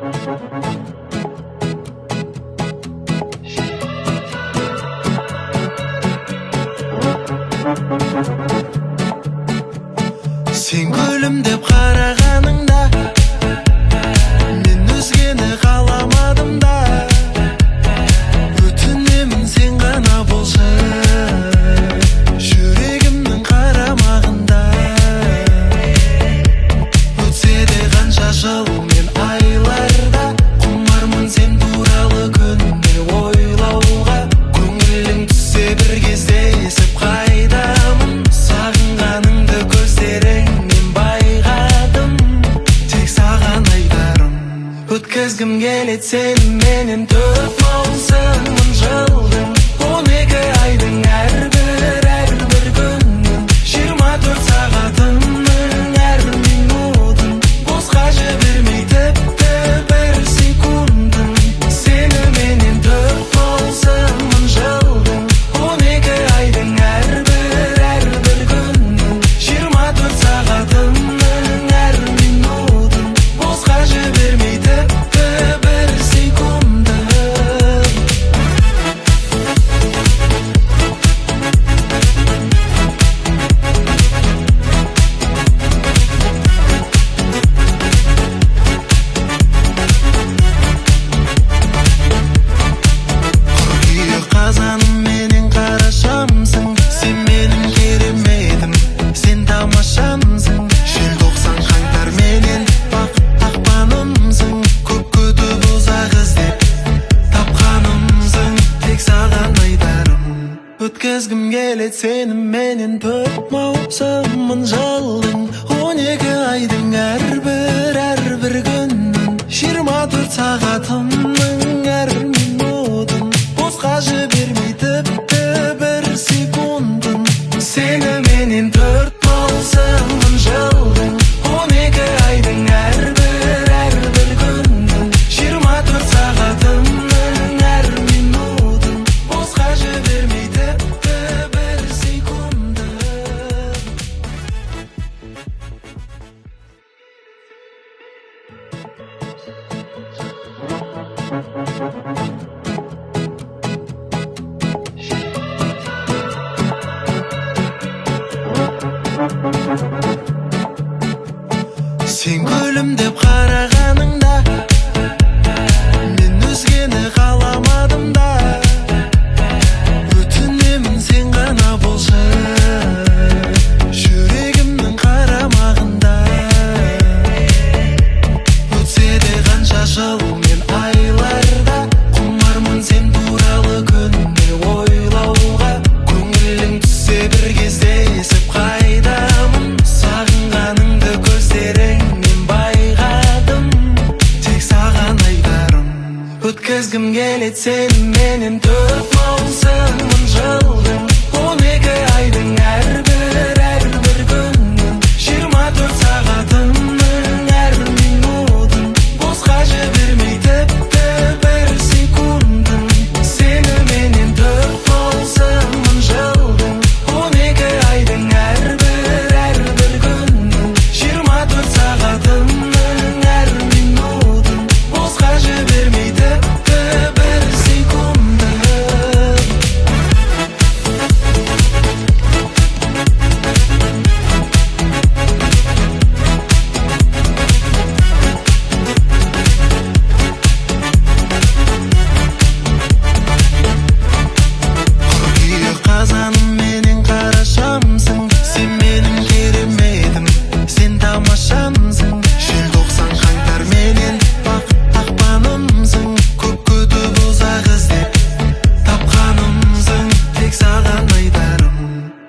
Sen gülüm dep qarag'aningda men o'zgani qalamadim da o'tinemin sen g'ana bo'lsang yuragimning qaramag'inda o'tsa-da qancha yil men aylarda qumarman sen turali kunni o'ylauga ko'ngling tushsa bir кезде esib qaydaman sog'inganingda ko'zlaring O'tkazgim keladi seni mening to'rt mavsumim yilning 12 ayning har bir kunning 24 soatimning har minutim boshqacha bermaydi bir sekundim seni mening to'rt mavsumim yilning 12 ayning har bir kunning 24 soatimning har minutim boshqacha bermaydi O'tkazgim keladi seni mening to'rt mavsumim yilning 12 ayning har bir kunning 24 soatimning har minutim boshqacha bermaydi bir sekundim seni mening to'rt mavsumim yilning 12 ayning har bir kunning 24 soatimning har minutim boshqacha bermaydi Sen gülüm dep qarag'aningda men o'zgani qalamadim da o'tinemin sen g'ana bo'lsang yuragimning qaramag'inda o'tsa-da qancha yil men aylarda qumarman sen turali kunni o'ylauga ko'ngling tushsa bir кезде esib qaydaman sog'inganingda ko'zlaring O'tkazgim keladi seni mening to'rt mavsumim yilning 12 ayning har bir kunning 24 soatimning har minutim boshqacha bermaydi bir sekundim seni mening to'rt mavsumim yilning 12 ayning har bir kunning 24 soatimning har minutim boshqacha bermaydi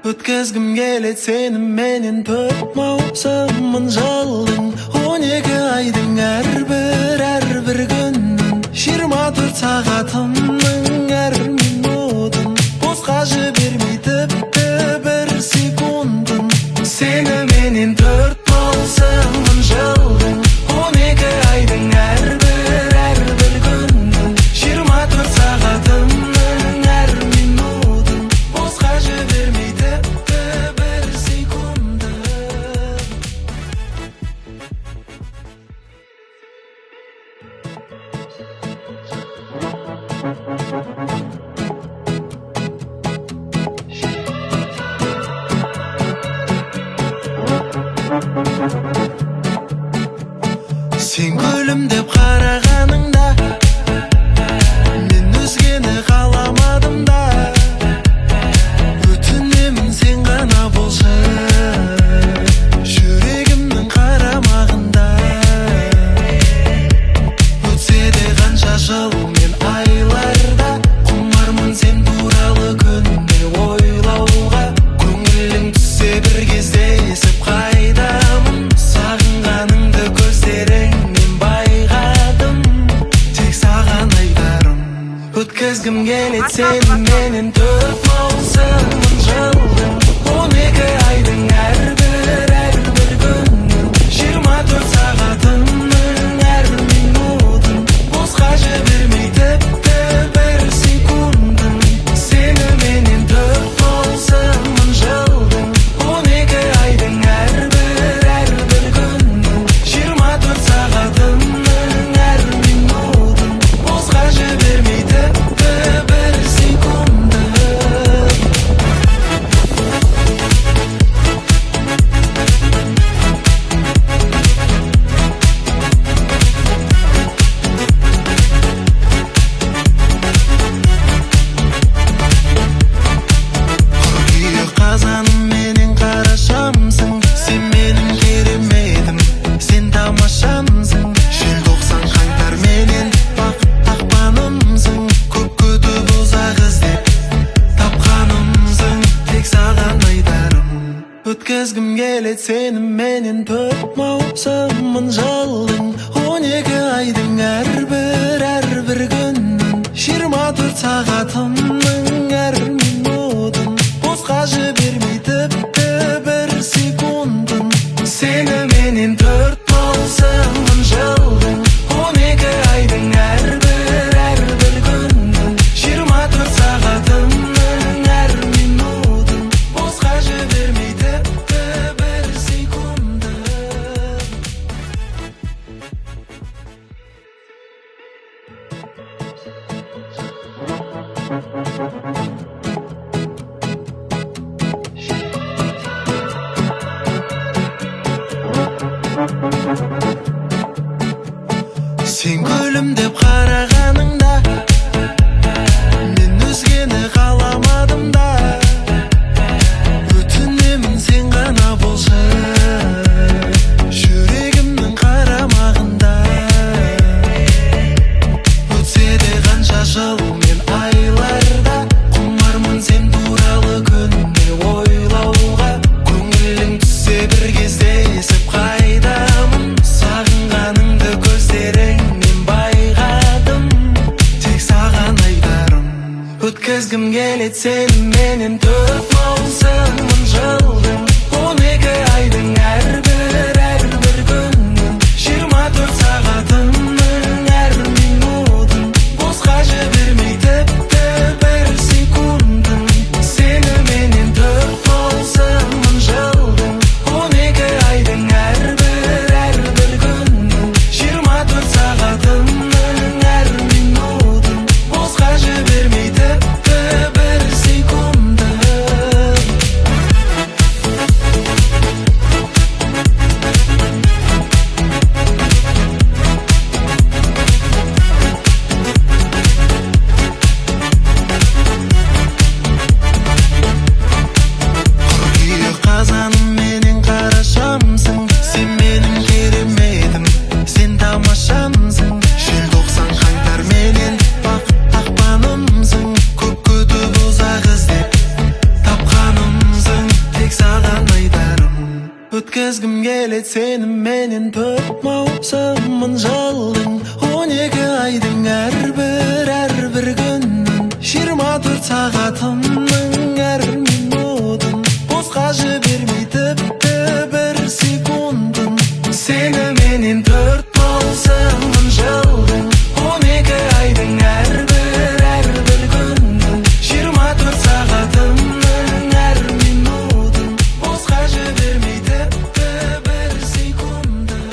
O'tkazgim keladi seni mening to'rt mavsumim yilning 12 ayning har bir kunning 24 soatimning har minutim boshqacha bermaydi bir sekundim seni mening to'rt mavsumim yilning 12 ayning har bir kunning 24 soatimning har minutim boshqacha bermaydi bir sekundim келет сенің менен 4 маусымын жылдың 12 айдың әрбір күннің 24 сағатымның әр минутын босқа жібермей тіпті бір секундын сені менен 4 маусымын жылдың 12 айдың әрбір күннің 24 сағатымның әр минутын босқа жібермей тіпті бір секундын Сен гүлім деп қарағаныңда мен өзгені қаламадым да өтінемін сен ғана болшы жүрегімнің қарамағында өтсе де қанша жыл мен айларда құмармын сен туралы күнде ойлауға көңілің түссе бір кезде есіп қайдамын сағынғаныңды көздеріңнен байқадым тек саған айтарым өткізгім келет сені менен 4 маусымын жылдың 12 айдың әрбір күннің 24 сағатымның әр минутын босқа жібермей тіпті бір секундын сені менен 4 маусымын жылдың 12 айдың әрбір күннің 24 сағатымның әр минутын босқа жібермей тіпті бір секундын қыркүйек қазаным менен қарашамсың сен менің кереметім сен тамашамсың желтоқсан қаңтар менен ақпанымсың көп күтіп ұзақ іздеп тапқанымсың тек саған айтарым өткізгім келет сені менен 4 маусымын жылдың 12 айдың әрбір күннің 24 сағатымның әр минутын босқа жібермей тіпті бір секундын сені менен 4 маусымын жылдың 12 айдың әрбір күннің 24 сағатымның әр минутын босқа жібермей тіпті бір секундын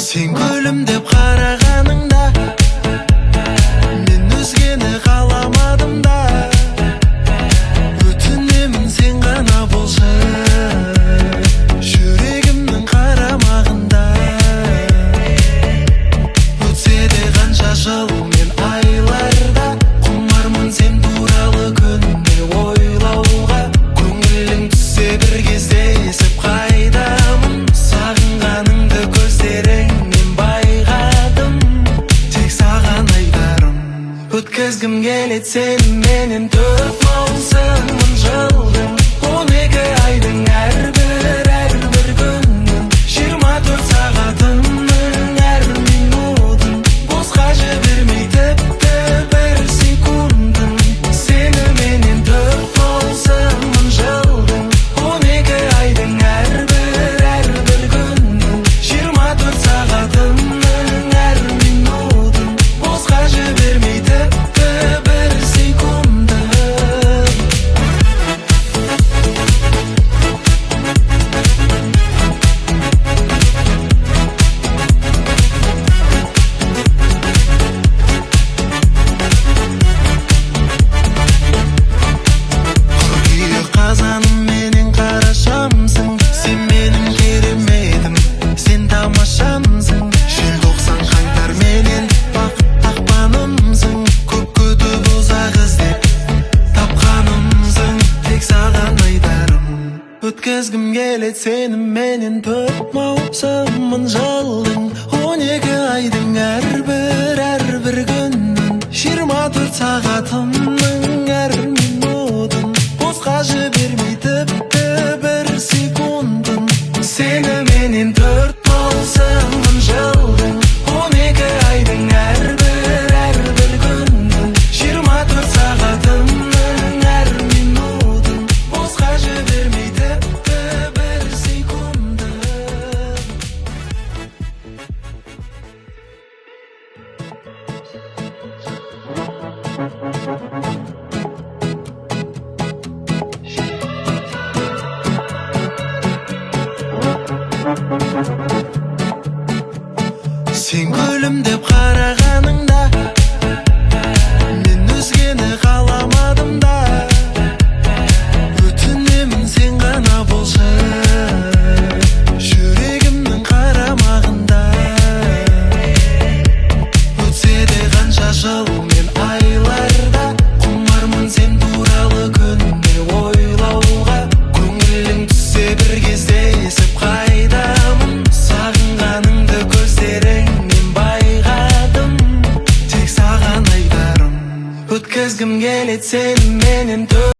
сен гүлім деп қарағаныңда мен өзгені қаламадым да өтінемін сен ғана болшы жүрегімнің қарамағында өтсе де қанша жыл мен айларда құмармын сен туралы күнде ойлауға көңілің түссе бір кезде есіп қайдамын сағынғаныңды көздеріңнен байқадым тек саған айтарым өткізгім келет сені менен 4 маусымын жылдың 12 айдың әрбір күннің 24 сағатымның әр минутын босқа жібермей тіпті бір секундын сені менен 4 маусымын жылдың 12 айдың әрбір күннің 24 сағатымның әр минутын босқа жібермей тіпті бір секундын өткізгім келет сеніменен 4 маусымын жылдың 12 айдың әрбір күннің 24 сағатымның әр минутын босқа жібермей тіпті бір секундын сеніменен 4 маусымын жылдың 12 айдың әрбір күннің 24 сағатымның әр минутын босқа жібермей тіпті бір секундын Сен күлімдеп қарағаныңда мен өзгені қаламадым да өтінемін сен ғана болшы жүрегімнің қарамағында өтсе де қанша жыл мен айларда құмармын сен туралы күнде ойлауға көңілің түссе бір кездесіп қайдамын сағынғаныңды көздеріңнен байқадым тек саған айтарым өткізгім келет сеніменен